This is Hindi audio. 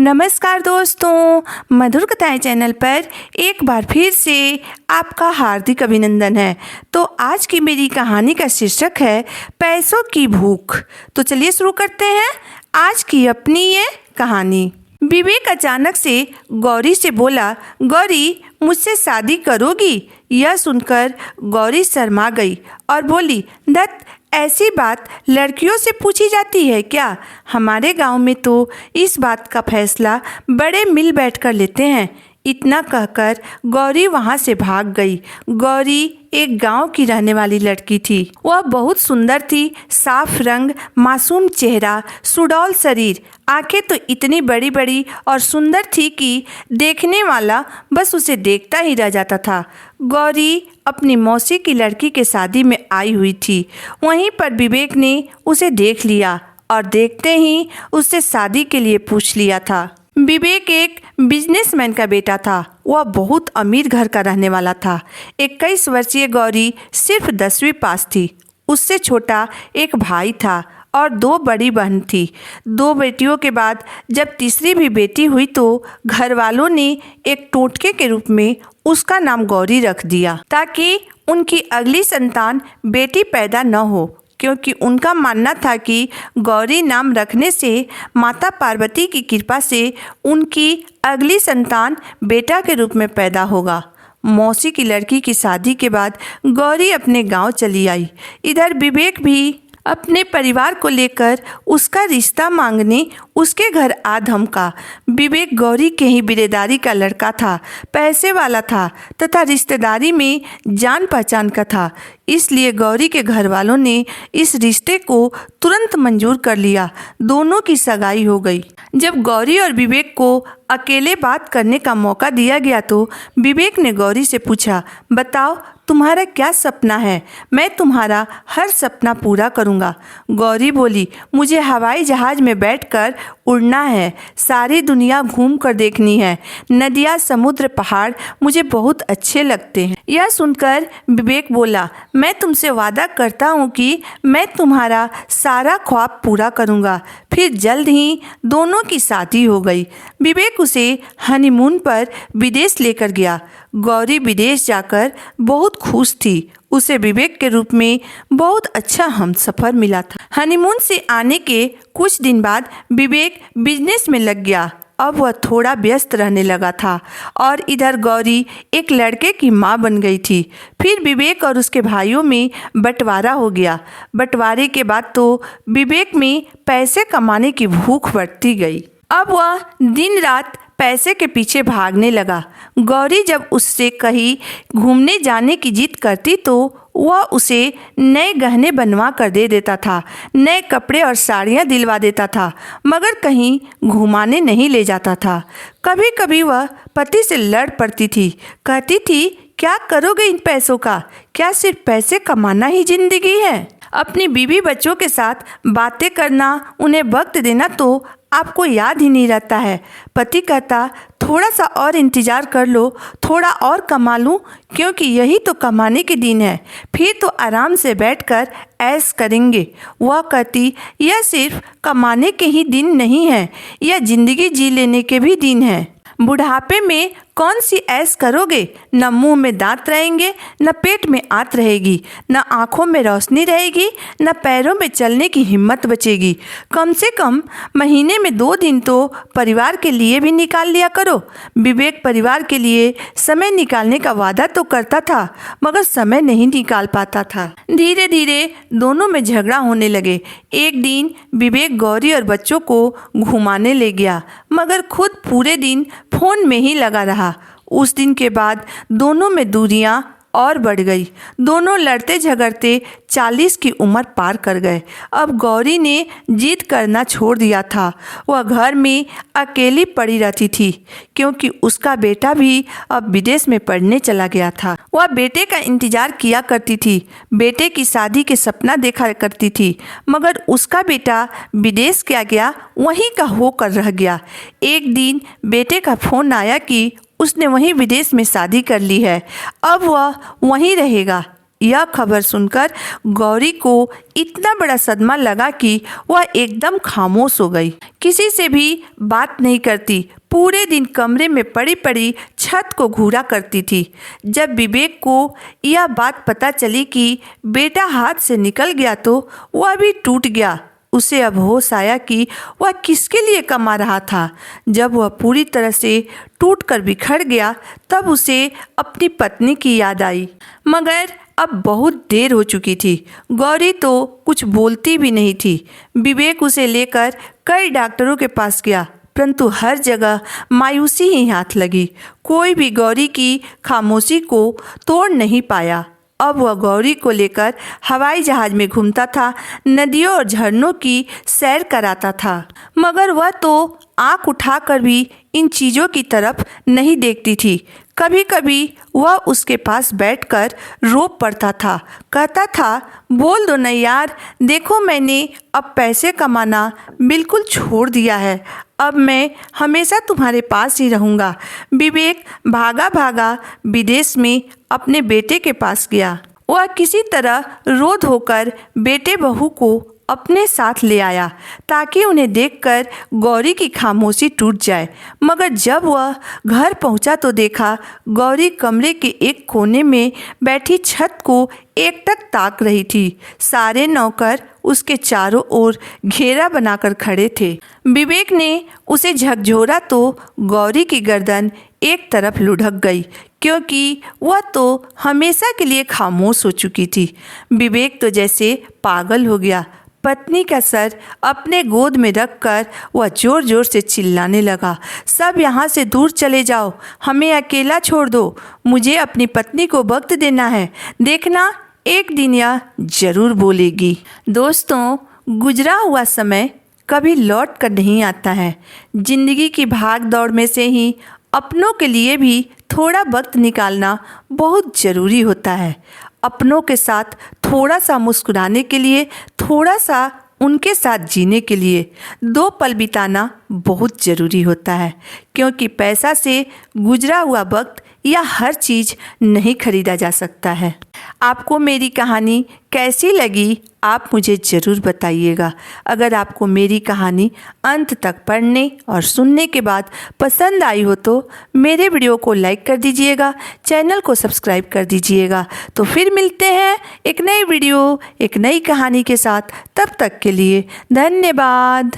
नमस्कार दोस्तों, मधुर कथाएं चैनल पर एक बार फिर से आपका हार्दिक अभिनंदन है। तो आज की मेरी कहानी का शीर्षक है पैसों की भूख। तो चलिए शुरू करते हैं आज की अपनी ये कहानी। विवेक अचानक से गौरी से बोला, गौरी मुझसे शादी करोगी? यह सुनकर गौरी शर्मा गई और बोली, दत्त ऐसी बात लड़कियों से पूछी जाती है क्या? हमारे गांव में तो इस बात का फैसला बड़े मिल बैठ कर लेते हैं। इतना कहकर गौरी वहां से भाग गई। गौरी एक गांव की रहने वाली लड़की थी। वह बहुत सुंदर थी, साफ रंग, मासूम चेहरा, सुडौल शरीर, आंखें तो इतनी बड़ी बड़ी और सुंदर थी कि देखने वाला बस उसे देखता ही रह जाता था। गौरी अपनी मौसी की लड़की के शादी में आई हुई थी। वहीं पर विवेक ने उसे देख लिया और देखते ही उससे शादी के लिए पूछ लिया था। विवेक एक बिजनेसमैन का बेटा था। वह बहुत अमीर घर का रहने वाला था। 21 वर्षीय गौरी सिर्फ 10वीं पास थी। उससे छोटा एक भाई था और 2 बड़ी बहन थी। 2 बेटियों के बाद जब तीसरी भी बेटी हुई तो घर वालों ने एक टोटके के रूप में उसका नाम गौरी रख दिया, ताकि उनकी अगली संतान बेटी पैदा न हो, क्योंकि उनका मानना था कि गौरी नाम रखने से माता पार्वती की कृपा से उनकी अगली संतान बेटा के रूप में पैदा होगा। मौसी की लड़की की शादी के बाद गौरी अपने गांव चली आई। इधर विवेक भी अपने परिवार को लेकर उसका रिश्ता मांगने उसके घर आ धमका। विवेक गौरी के ही बिरेदारी का लड़का था, पैसे वाला था तथा रिश्तेदारी में जान पहचान का था। इसलिए गौरी के घर वालों ने इस रिश्ते को तुरंत मंजूर कर लिया। दोनों की सगाई हो गई। जब गौरी और विवेक को अकेले बात करने का मौका दिया गया तो विवेक ने गौरी से पूछा, बताओ तुम्हारा क्या सपना है? मैं तुम्हारा हर सपना पूरा करूंगा। गौरी बोली, मुझे हवाई जहाज में बैठकर उड़ना है, सारी दुनिया घूम कर देखनी है। नदियाँ, समुद्र, पहाड़ मुझे बहुत अच्छे लगते हैं। यह सुनकर विवेक बोला, मैं तुमसे वादा करता हूँ कि मैं तुम्हारा सारा ख्वाब पूरा करूँगा। फिर जल्द ही दोनों की शादी हो गई। विवेक उसे हनीमून पर विदेश लेकर गया। गौरी विदेश जाकर बहुत खुश थी। उसे विवेक के रूप में बहुत अच्छा हमसफर मिला था। हनीमून से आने के कुछ दिन बाद विवेक बिजनेस में लग गया। अब वह थोड़ा व्यस्त रहने लगा था और इधर गौरी एक लड़के की माँ बन गई थी। फिर विवेक और उसके भाइयों में बंटवारा हो गया। बंटवारे के बाद तो विवेक में पैसे कमाने की भूख बढ़ती गई। अब वह दिन रात पैसे के पीछे भागने लगा। गौरी जब उससे कहीं घूमने जाने की जिद करती तो वह उसे नए गहने बनवा कर दे देता था, नए कपड़े और साड़ियाँ दिलवा देता था, मगर कहीं घुमाने नहीं ले जाता था। कभी कभी वह पति से लड़ पड़ती थी। कहती थी, क्या करोगे इन पैसों का? क्या सिर्फ पैसे कमाना ही जिंदगी है? अपनी बीवी बच्चों के साथ बातें करना, उन्हें वक्त देना तो आपको याद ही नहीं रहता है। पति कहता, थोड़ा सा और इंतज़ार कर लो, थोड़ा और कमा लूँ, क्योंकि यही तो कमाने के दिन है, फिर तो आराम से बैठकर ऐश करेंगे। वह कहती, यह सिर्फ कमाने के ही दिन नहीं है, यह ज़िंदगी जी लेने के भी दिन है। बुढ़ापे में कौन सी ऐश करोगे? न मुंह में दांत रहेंगे, न पेट में आंत रहेगी, न आँखों में रोशनी रहेगी, न पैरों में चलने की हिम्मत बचेगी। कम से कम महीने में 2 दिन तो परिवार के लिए भी निकाल लिया करो। विवेक परिवार के लिए समय निकालने का वादा तो करता था, मगर समय नहीं निकाल पाता था। धीरे धीरे दोनों में झगड़ा होने लगे। एक दिन विवेक गौरी और बच्चों को घुमाने ले गया, मगर खुद पूरे दिन फोन में ही लगा रहा। उस दिन के बाद दोनों में दूरियां और बढ़ गई। दोनों लड़ते झगड़ते 40 की उम्र पार कर गए। अब गौरी ने जिद करना छोड़ दिया था। वह घर में अकेली पड़ी रहती थी, क्योंकि उसका बेटा भी अब विदेश में पढ़ने चला गया था। वह बेटे का इंतजार किया करती थी, बेटे की शादी के सपना देखा करती थी, मगर उसका बेटा विदेश क्या गया, वहीं का होकर रह गया। एक दिन बेटे का फोन आया कि उसने वहीं विदेश में शादी कर ली है, अब वह वहीं रहेगा। यह खबर सुनकर गौरी को इतना बड़ा सदमा लगा कि वह एकदम खामोश हो गई। किसी से भी बात नहीं करती, पूरे दिन कमरे में पड़ी पड़ी छत को घूरा करती थी। जब विवेक को यह बात पता चली कि बेटा हाथ से निकल गया तो वह भी टूट गया। उसे अब होश आया कि वह किसके लिए कमा रहा था। जब वह पूरी तरह से टूटकर बिखर गया तब उसे अपनी पत्नी की याद आई, मगर अब बहुत देर हो चुकी थी। गौरी तो कुछ बोलती भी नहीं थी। विवेक उसे लेकर कई डॉक्टरों के पास गया, परंतु हर जगह मायूसी ही हाथ लगी। कोई भी गौरी की खामोशी को तोड़ नहीं पाया। अब वह गौरी को लेकर हवाई जहाज में घूमता था, नदियों और झरनों की सैर कराता था, मगर वह तो आंख उठाकर भी इन चीज़ों की तरफ नहीं देखती थी। कभी कभी वह उसके पास बैठकर रो पड़ता था, कहता था, बोल दो न यार, देखो मैंने अब पैसे कमाना बिल्कुल छोड़ दिया है, अब मैं हमेशा तुम्हारे पास ही रहूँगा। विवेक भागा भागा विदेश में अपने बेटे के पास गया। वह किसी तरह रो धोकर बेटे बहू को अपने साथ ले आया ताकि उन्हें देखकर गौरी की खामोशी टूट जाए। मगर जब वह घर पहुंचा तो देखा गौरी कमरे के एक कोने में बैठी छत को एकटक ताक रही थी। सारे नौकर उसके चारों ओर घेरा बनाकर खड़े थे। विवेक ने उसे झकझोरा तो गौरी की गर्दन एक तरफ लुढ़क गई, क्योंकि वह तो हमेशा के लिए खामोश हो चुकी थी। विवेक तो जैसे पागल हो गया। पत्नी का सर अपने गोद में रखकर वह जोर जोर से चिल्लाने लगा, सब यहाँ से दूर चले जाओ, हमें अकेला छोड़ दो, मुझे अपनी पत्नी को वक्त देना है, देखना एक दिन यह जरूर बोलेगी। दोस्तों, गुजरा हुआ समय कभी लौट कर नहीं आता है। जिंदगी की भाग दौड़ में से ही अपनों के लिए भी थोड़ा वक्त निकालना बहुत ज़रूरी होता है। अपनों के साथ थोड़ा सा मुस्कुराने के लिए, थोड़ा सा उनके साथ जीने के लिए 2 पल बिताना बहुत ज़रूरी होता है, क्योंकि पैसा से गुजरा हुआ वक्त या हर चीज़ नहीं खरीदा जा सकता है। आपको मेरी कहानी कैसी लगी आप मुझे ज़रूर बताइएगा। अगर आपको मेरी कहानी अंत तक पढ़ने और सुनने के बाद पसंद आई हो तो मेरे वीडियो को लाइक कर दीजिएगा, चैनल को सब्सक्राइब कर दीजिएगा। तो फिर मिलते हैं एक नई वीडियो, एक नई कहानी के साथ। तब तक के लिए धन्यवाद।